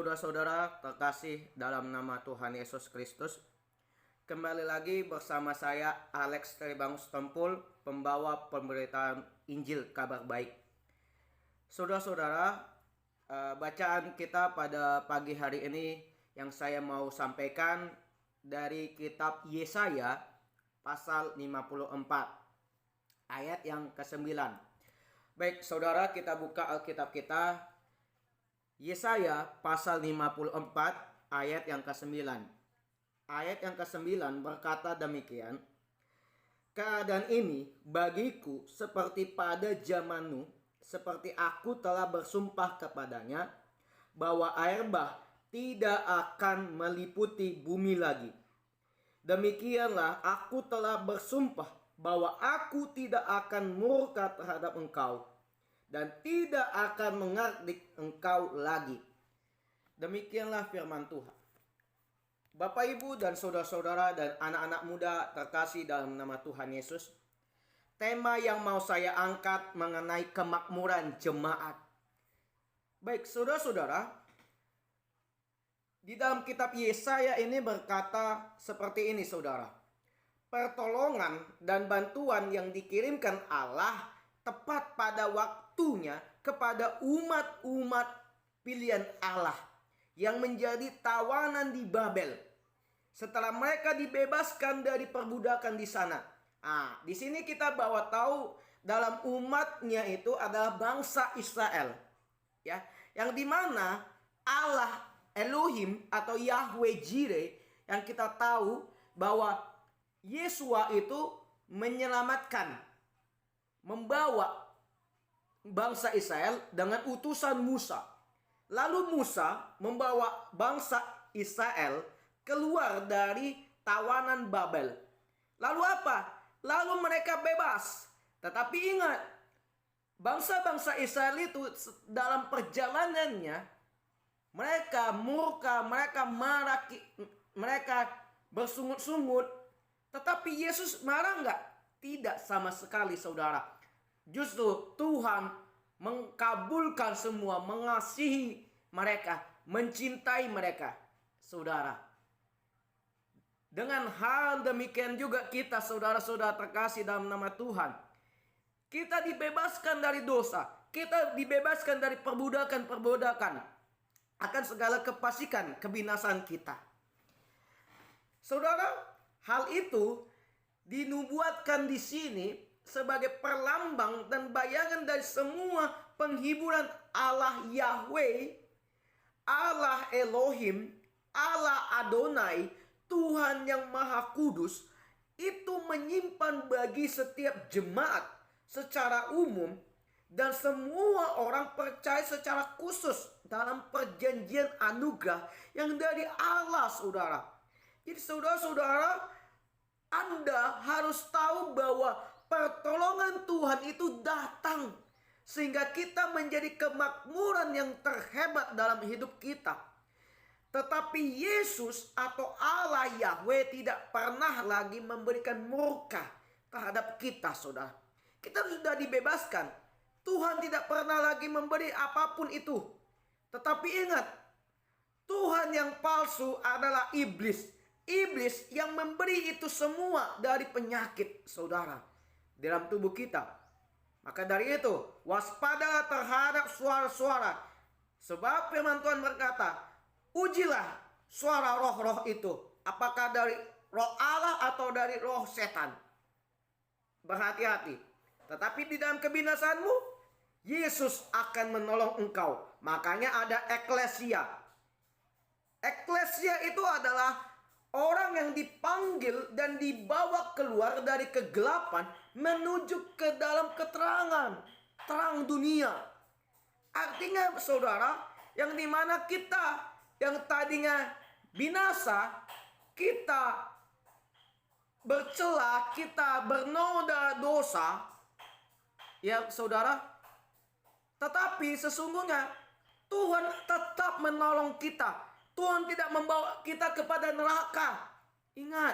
saudara-saudara terkasih dalam nama Tuhan Yesus Kristus. Kembali lagi bersama saya Alex Tribangus Tempul, pembawa pemberitaan Injil Kabar Baik. Saudara-saudara, bacaan kita pada pagi hari ini yang saya mau sampaikan dari kitab Yesaya pasal 54 ayat yang ke-9. Baik, saudara, kita buka Alkitab kita. Yesaya pasal 54 ayat yang ke-9. Ayat yang ke-9 berkata demikian. Keadaan ini bagiku seperti pada zaman Nuh, seperti aku telah bersumpah kepadanya, bahwa air bah tidak akan meliputi bumi lagi. Demikianlah aku telah bersumpah bahwa aku tidak akan murka terhadap engkau, dan tidak akan mengardik engkau lagi. Demikianlah firman Tuhan. Bapak, Ibu, dan saudara-saudara dan anak-anak muda terkasih dalam nama Tuhan Yesus, tema yang mau saya angkat mengenai kemakmuran jemaat. Baik, saudara-saudara, di dalam kitab Yesaya ini berkata seperti ini, saudara. Pertolongan dan bantuan yang dikirimkan Allah tepat pada waktunya kepada umat-umat pilihan Allah yang menjadi tawanan di Babel setelah mereka dibebaskan dari perbudakan di sana. Di sini kita bawa tahu dalam umatnya itu adalah bangsa Israel, ya, yang dimana Allah Elohim atau Yahweh Jireh, yang kita tahu bahwa Yesua itu menyelamatkan, membawa bangsa Israel dengan utusan Musa. Lalu Musa membawa bangsa Israel keluar dari tawanan Babel. Lalu apa? Lalu mereka bebas. Tetapi ingat, bangsa-bangsa Israel itu dalam perjalanannya mereka murka, mereka marah, mereka bersungut-sungut. Tetapi Yesus marah enggak? Tidak sama sekali, saudara. Justru Tuhan mengkabulkan semua, mengasihi mereka, mencintai mereka, saudara. Dengan hal demikian juga kita, saudara-saudara terkasih dalam nama Tuhan, kita dibebaskan dari dosa, kita dibebaskan dari perbudakan-perbudakan akan segala kefasikan, kebinasan kita. Saudara, hal itu dinubuatkan di sini sebagai perlambang dan bayangan dari semua penghiburan Allah Yahweh, Allah Elohim, Allah Adonai, Tuhan yang Maha Kudus, itu menyimpan bagi setiap jemaat secara umum dan semua orang percaya secara khusus dalam perjanjian anugerah yang dari Allah, saudara. Jadi saudara-saudara, Anda harus tahu bahwa pertolongan Tuhan itu datang sehingga kita menjadi kemakmuran yang terhebat dalam hidup kita. Tetapi Yesus atau Allah Yahweh tidak pernah lagi memberikan murka terhadap kita, saudara. Kita sudah dibebaskan. Tuhan tidak pernah lagi memberi apapun itu. Tetapi ingat, Tuhan yang palsu adalah iblis. Iblis yang memberi itu semua dari penyakit, saudara, dalam tubuh kita. Maka dari itu, waspadalah terhadap suara-suara. Sebab firman Tuhan berkata, ujilah suara roh-roh itu, apakah dari roh Allah atau dari roh setan. Berhati-hati. Tetapi di dalam kebinasanmu, Yesus akan menolong engkau. Makanya ada eklesia. Eklesia itu adalah orang yang dipanggil dan dibawa keluar dari kegelapan menuju ke dalam keterangan, terang dunia. Artinya, saudara, yang dimana kita yang tadinya binasa, kita bercela, kita bernoda dosa, ya saudara, tetapi sesungguhnya Tuhan tetap menolong kita. Tuhan tidak membawa kita kepada neraka. Ingat,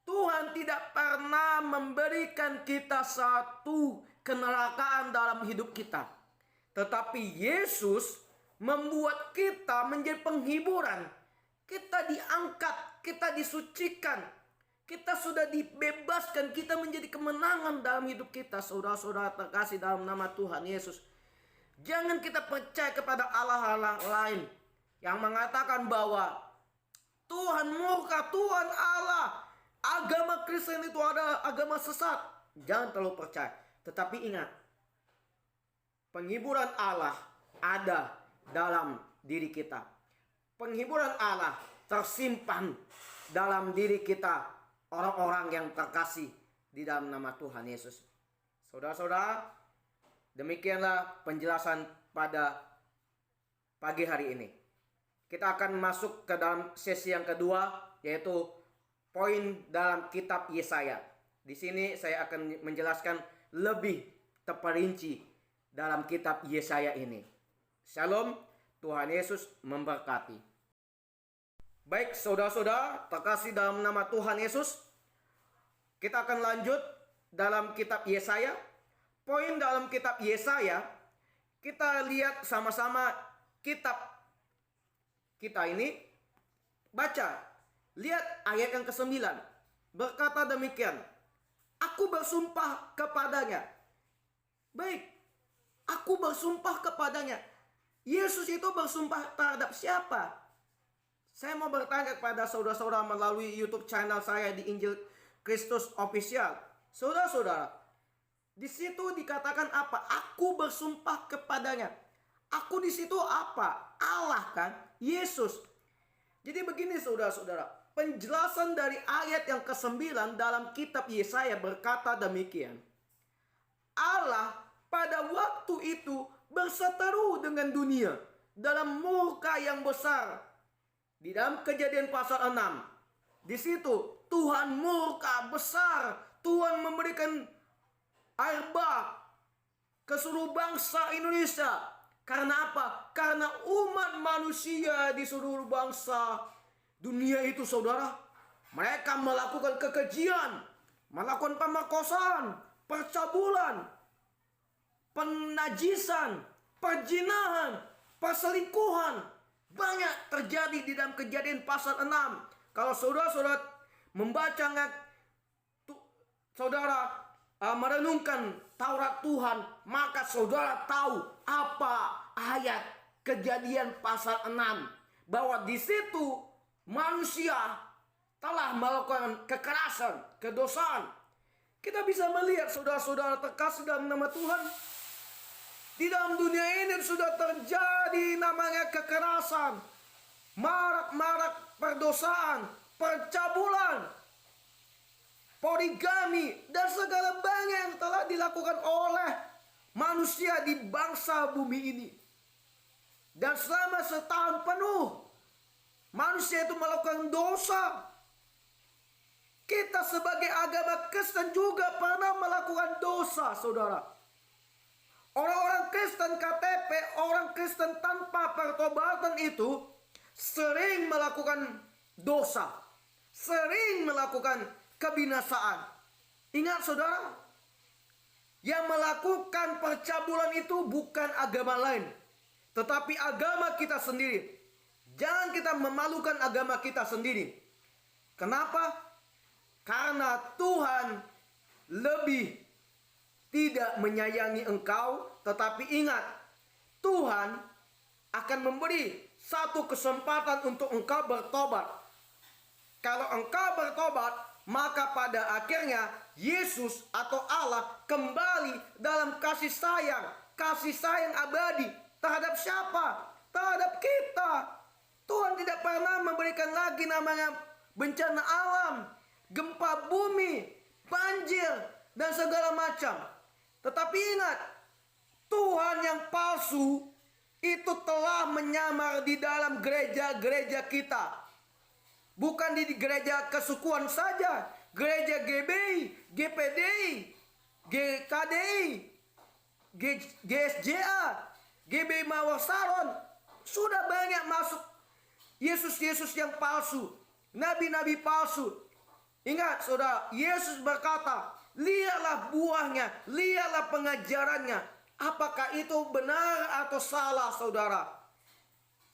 Tuhan tidak pernah memberikan kita satu kenerakaan dalam hidup kita. Tetapi Yesus membuat kita menjadi penghiburan. Kita diangkat, kita disucikan, kita sudah dibebaskan, kita menjadi kemenangan dalam hidup kita. Saudara-saudara terkasih dalam nama Tuhan Yesus, jangan kita percaya kepada Allah-Allah lain yang mengatakan bahwa Tuhan murka, Tuhan Allah, agama Kristen itu adalah agama sesat. Jangan terlalu percaya. Tetapi ingat, penghiburan Allah ada dalam diri kita. Penghiburan Allah tersimpan dalam diri kita, orang-orang yang terkasih di dalam nama Tuhan Yesus. Saudara-saudara, demikianlah penjelasan pada pagi hari ini. Kita akan masuk ke dalam sesi yang kedua, yaitu poin dalam kitab Yesaya. Di sini saya akan menjelaskan lebih terperinci dalam kitab Yesaya ini. Shalom, Tuhan Yesus memberkati. Baik saudara-saudara terkasih dalam nama Tuhan Yesus, kita akan lanjut dalam kitab Yesaya. Poin dalam kitab Yesaya, kita lihat sama-sama kitab kita ini. Baca, lihat ayat yang ke-9. Berkata demikian, aku bersumpah kepadanya. Baik, aku bersumpah kepadanya. Yesus itu bersumpah terhadap siapa? Saya mau bertanya kepada saudara-saudara melalui YouTube channel saya di Injil Kristus Official. Saudara-saudara, di situ dikatakan apa? Aku bersumpah kepadanya. Aku di situ apa? Allah kan? Yesus. Jadi begini saudara-saudara, penjelasan dari ayat yang ke-9 dalam kitab Yesaya berkata demikian. Allah pada waktu itu berseteru dengan dunia dalam murka yang besar. Di dalam Kejadian pasal 6, di situ Tuhan murka besar. Tuhan memberikan air bah ke seluruh bangsa Indonesia. Karena apa? Karena umat manusia di seluruh bangsa dunia itu saudara, mereka melakukan kekejian, melakukan pemerkosaan, percabulan, penajisan, perzinahan, perselingkuhan. Banyak terjadi di dalam Kejadian pasal 6. Kalau saudara-saudara membaca, saudara merenungkan Taurat Tuhan, maka saudara tahu apa ayat Kejadian pasal 6. Bahwa di situ manusia telah melakukan kekerasan, kedosaan. Kita bisa melihat saudara-saudara terkasih dalam nama Tuhan, di dalam dunia ini sudah terjadi namanya kekerasan, marak-marak perdosaan, percabulan, poligami, dan segala banyak yang telah dilakukan oleh manusia di bangsa bumi ini. Dan selama setahun penuh, manusia itu melakukan dosa. Kita sebagai agama Kristen juga pernah melakukan dosa, saudara. Orang-orang Kristen KTP, orang Kristen tanpa pertobatan itu sering melakukan dosa, sering melakukan kebinasaan. Ingat saudara, yang melakukan percabulan itu bukan agama lain, tetapi agama kita sendiri. Jangan kita memalukan agama kita sendiri. Kenapa? Karena Tuhan lebih tidak menyayangi engkau, tetapi ingat, Tuhan akan memberi satu kesempatan untuk engkau bertobat. Kalau engkau bertobat, maka pada akhirnya Yesus atau Allah kembali dalam kasih sayang abadi terhadap siapa? Terhadap kita. Tuhan tidak pernah memberikan lagi namanya bencana alam, gempa bumi, banjir, dan segala macam. Tetapi ingat, Tuhan yang palsu itu telah menyamar di dalam gereja-gereja kita. Bukan di gereja kesukuan saja, gereja GBI, GPDI, GKDI, GSJA, GBI Mawar Saron. Sudah banyak masuk Yesus-Yesus yang palsu, nabi-nabi palsu. Ingat saudara, Yesus berkata, lihatlah buahnya, lihatlah pengajarannya. Apakah itu benar atau salah saudara?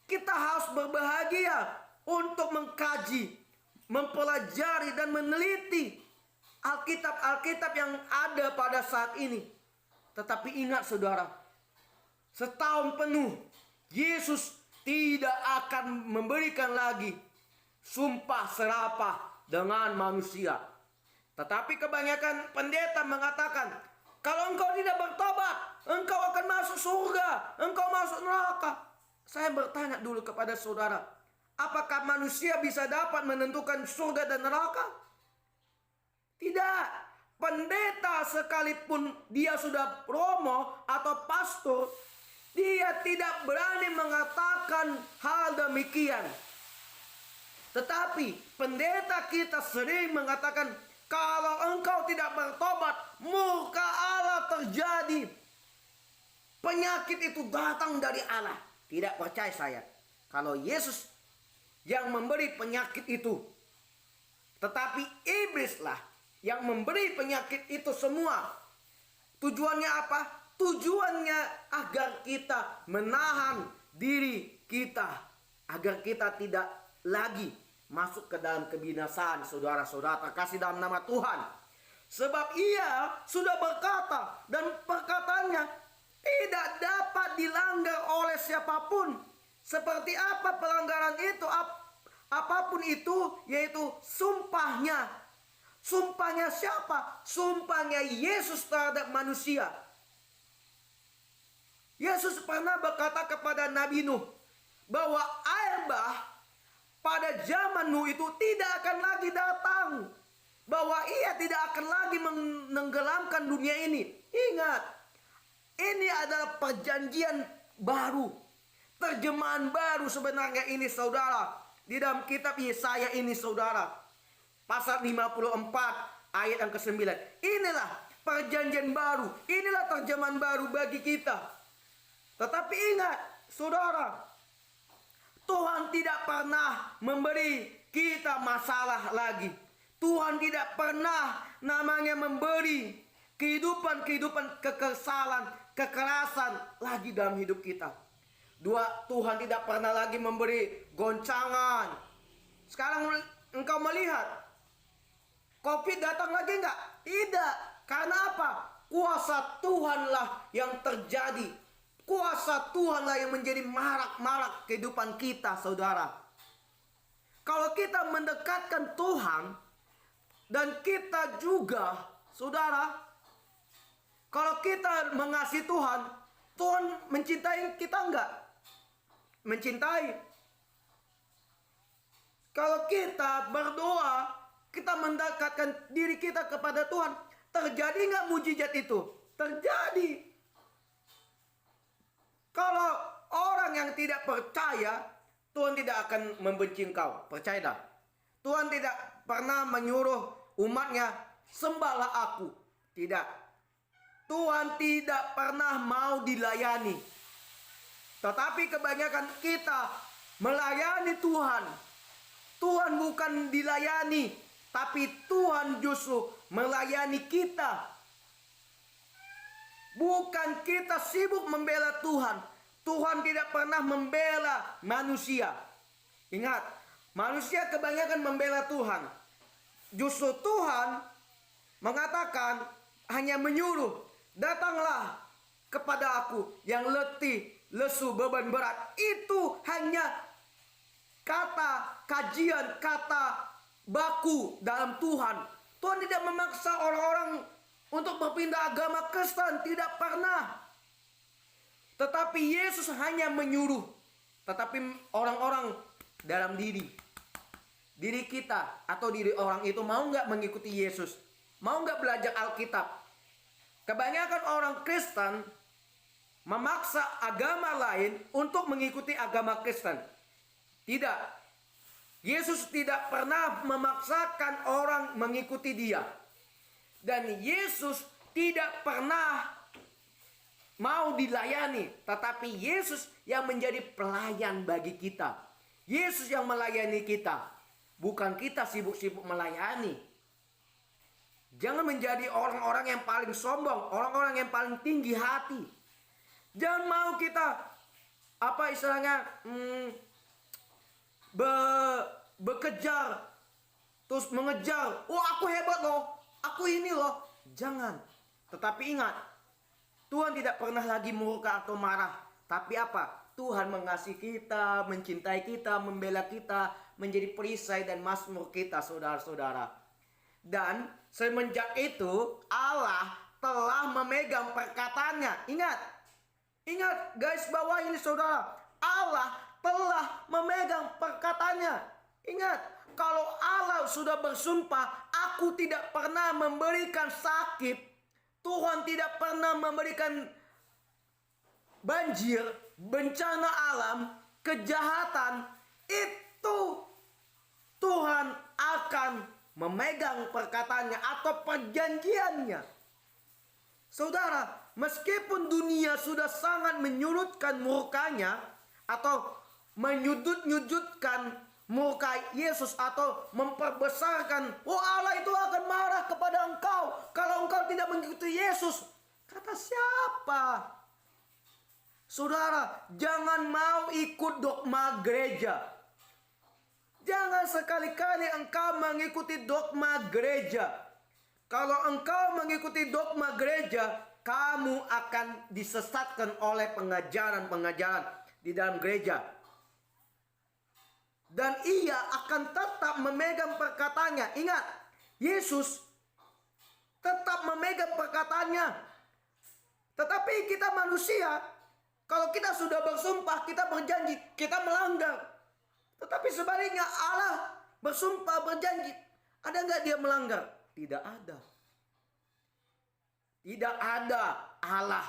Kita harus berbahagia untuk mengkaji, mempelajari dan meneliti Alkitab-Alkitab yang ada pada saat ini. Tetapi ingat saudara, setahun penuh Yesus tidak akan memberikan lagi sumpah serapah dengan manusia. Tetapi kebanyakan pendeta mengatakan, kalau engkau tidak bertobat, engkau akan masuk surga, engkau masuk neraka. Saya bertanya dulu kepada saudara, apakah manusia bisa dapat menentukan surga dan neraka? Tidak. Pendeta sekalipun dia sudah romo atau pastor, dia tidak berani mengatakan hal demikian. Tetapi pendeta kita sering mengatakan, kalau engkau tidak bertobat, murka Allah terjadi. Penyakit itu datang dari Allah. Tidak percaya saya. Kalau Yesus yang memberi penyakit itu, tetapi iblislah yang memberi penyakit itu semua. Tujuannya apa? Tujuannya agar kita menahan diri kita, agar kita tidak lagi masuk ke dalam kebinasaan. Saudara-saudara terkasih dalam nama Tuhan. Sebab ia sudah berkata, dan perkataannya tidak dapat dilanggar oleh siapapun. Seperti apa pelanggaran itu? Apapun itu, yaitu sumpahnya. Sumpahnya siapa? Sumpahnya Yesus terhadap manusia. Yesus pernah berkata kepada Nabi Nuh bahwa air bah pada zaman Nuh itu tidak akan lagi datang. Bahwa ia tidak akan lagi menenggelamkan dunia ini. Ingat, ini adalah perjanjian baru. Terjemahan baru sebenarnya ini saudara. Di dalam kitab Yesaya ini saudara. Pasal 54 ayat yang ke-9. Inilah perjanjian baru. Inilah terjemahan baru bagi kita. Tetapi ingat saudara, Tuhan tidak pernah memberi kita masalah lagi. Tuhan tidak pernah namanya memberi kehidupan kekesalan, kekerasan lagi dalam hidup kita. Tuhan tidak pernah lagi memberi goncangan. Sekarang engkau melihat COVID datang lagi enggak? Tidak. Karena apa? Kuasa Tuhanlah yang terjadi. Kuasa Tuhanlah yang menjadi marak-marak kehidupan kita, saudara. Kalau kita mendekatkan Tuhan, dan kita juga, saudara, kalau kita mengasihi Tuhan, Tuhan mencintai kita enggak? Mencintai. Kalau kita berdoa, kita mendekatkan diri kita kepada Tuhan, terjadi nggak mujizat itu? Terjadi. Kalau orang yang tidak percaya, Tuhan tidak akan membenci engkau. Percayalah. Tuhan tidak pernah menyuruh umatnya, sembahlah aku. Tidak. Tuhan tidak pernah mau dilayani. Tetapi kebanyakan kita melayani Tuhan. Tuhan bukan dilayani, tapi Tuhan justru melayani kita. Bukan kita sibuk membela Tuhan. Tuhan tidak pernah membela manusia. Ingat, manusia kebanyakan membela Tuhan. Justru Tuhan mengatakan, hanya menyuruh, datanglah kepada aku yang letih, lesu, beban berat. Itu hanya kata kajian, kata baku dalam Tuhan. Tuhan tidak memaksa orang-orang untuk berpindah agama Kristen, tidak pernah. Tetapi Yesus hanya menyuruh. Tetapi orang-orang dalam diri kita atau diri orang itu mau nggak mengikuti Yesus? Mau nggak belajar Alkitab? Kebanyakan orang Kristen memaksa agama lain untuk mengikuti agama Kristen. Tidak. Yesus tidak pernah memaksakan orang mengikuti dia. Dan Yesus tidak pernah mau dilayani. Tetapi Yesus yang menjadi pelayan bagi kita. Yesus yang melayani kita. Bukan kita sibuk-sibuk melayani. Jangan menjadi orang-orang yang paling sombong. Orang-orang yang paling tinggi hati. Jangan mau kita apa istilahnya, bekejar, terus mengejar. Oh, aku hebat loh, aku ini loh. Jangan. Tetapi ingat, Tuhan tidak pernah lagi murka atau marah. Tapi apa? Tuhan mengasihi kita, mencintai kita, membela kita, menjadi perisai dan mazmur kita, saudara-saudara. Dan semenjak itu Allah telah memegang perkataannya. Ingat guys, bawah ini saudara. Allah telah memegang perkataannya. Ingat, kalau Allah sudah bersumpah, aku tidak pernah memberikan sakit, Tuhan tidak pernah memberikan banjir, bencana alam, kejahatan, itu Tuhan akan memegang perkataannya atau perjanjiannya. Saudara, meskipun dunia sudah sangat menyurutkan murkanya atau menyudut-nyudutkan murka Yesus atau memperbesarkan, oh Allah itu akan marah kepada engkau kalau engkau tidak mengikuti Yesus. Kata siapa? Saudara, jangan mau ikut dogma gereja. Jangan sekali-kali engkau mengikuti dogma gereja. Kalau engkau mengikuti dogma gereja, kamu akan disesatkan oleh pengajaran-pengajaran di dalam gereja. Dan ia akan tetap memegang perkataannya. Ingat, Yesus tetap memegang perkataannya. Tetapi kita manusia, kalau kita sudah bersumpah, kita berjanji, kita melanggar. Tetapi sebaliknya Allah bersumpah, berjanji. Ada nggak dia melanggar? Tidak ada. Tidak ada Allah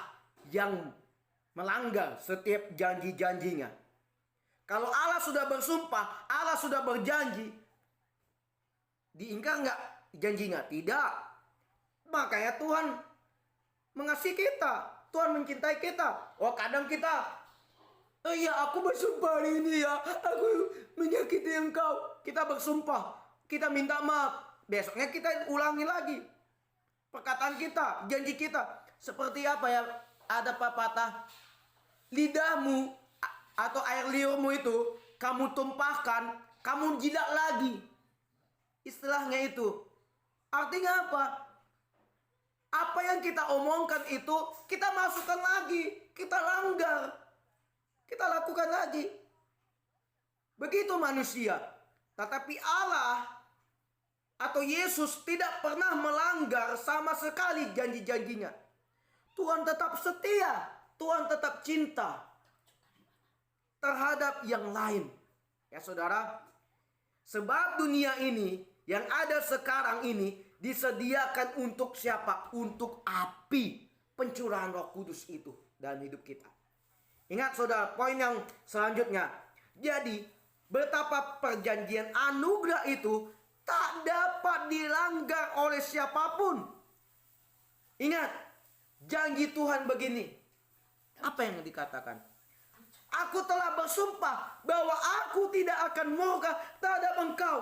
yang melanggar setiap janji-janjinya. Kalau Allah sudah bersumpah, Allah sudah berjanji, diingkar nggak janjinya? Tidak. Makanya Tuhan mengasihi kita. Tuhan mencintai kita. Oh, kadang kita, oh iya, aku bersumpah hari ini ya, aku menyakiti engkau. Kita bersumpah, kita minta maaf. Besoknya kita ulangi lagi perkataan kita, janji kita. Seperti apa ya? Ada pepatah, lidahmu atau air liurmu itu kamu tumpahkan, kamu jilat lagi. Istilahnya itu. Artinya apa? Apa yang kita omongkan itu kita masukkan lagi, kita langgar, kita lakukan lagi. Begitu manusia. Tetapi Allah atau Yesus tidak pernah melanggar sama sekali janji-janjinya. Tuhan tetap setia, Tuhan tetap cinta terhadap yang lain. Ya saudara, sebab dunia ini yang ada sekarang ini disediakan untuk siapa? Untuk api pencurahan Roh Kudus itu dalam hidup kita. Ingat saudara, poin yang selanjutnya. Jadi, betapa perjanjian anugerah itu tak dapat dilanggar oleh siapapun. Ingat, janji Tuhan begini. Apa yang dikatakan? Aku telah bersumpah bahwa aku tidak akan murka terhadap engkau.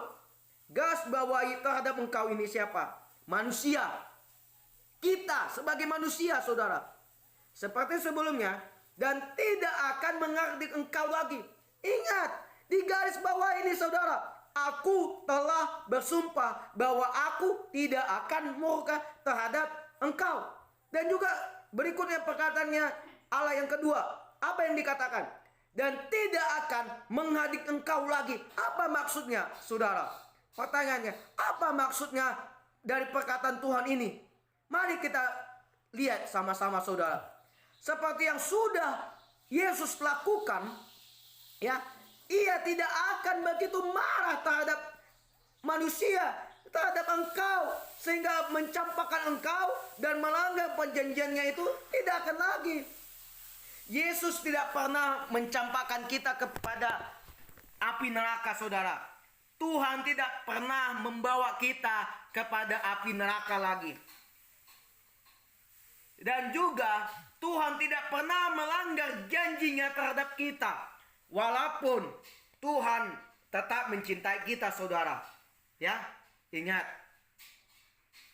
Garis bawahi terhadap engkau ini siapa? Manusia. Kita sebagai manusia, saudara. Seperti sebelumnya. Dan tidak akan menghardik engkau lagi. Ingat, di garis bawah ini saudara. Aku telah bersumpah bahwa aku tidak akan murka terhadap engkau. Dan juga berikutnya perkataannya Allah yang kedua. Apa yang dikatakan? Dan tidak akan menghardik engkau lagi. Apa maksudnya, saudara? Pertanyaannya, apa maksudnya dari perkataan Tuhan ini? Mari kita lihat sama-sama saudara. Seperti yang sudah Yesus lakukan, ya, ia tidak akan begitu marah terhadap manusia, terhadap engkau, sehingga mencampakkan engkau dan melanggar perjanjiannya itu tidak akan lagi. Yesus tidak pernah mencampakkan kita kepada api neraka, saudara. Tuhan tidak pernah membawa kita kepada api neraka lagi. Dan juga Tuhan tidak pernah melanggar janjinya terhadap kita. Walaupun Tuhan tetap mencintai kita, saudara. Ya, ingat.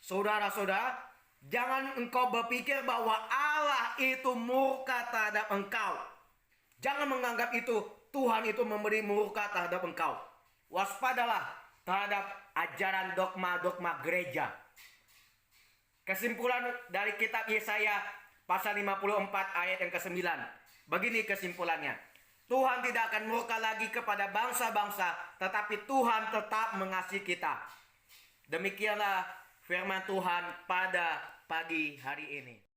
Saudara-saudara, jangan engkau berpikir bahwa Allah itu murka terhadap engkau. Jangan menganggap itu Tuhan itu memberi murka terhadap engkau. Waspadalah terhadap ajaran dogma-dogma gereja. Kesimpulan dari kitab Yesaya pasal 54 ayat yang ke-9. Begini kesimpulannya. Tuhan tidak akan murka lagi kepada bangsa-bangsa, tetapi Tuhan tetap mengasihi kita. Demikianlah firman Tuhan pada pagi hari ini.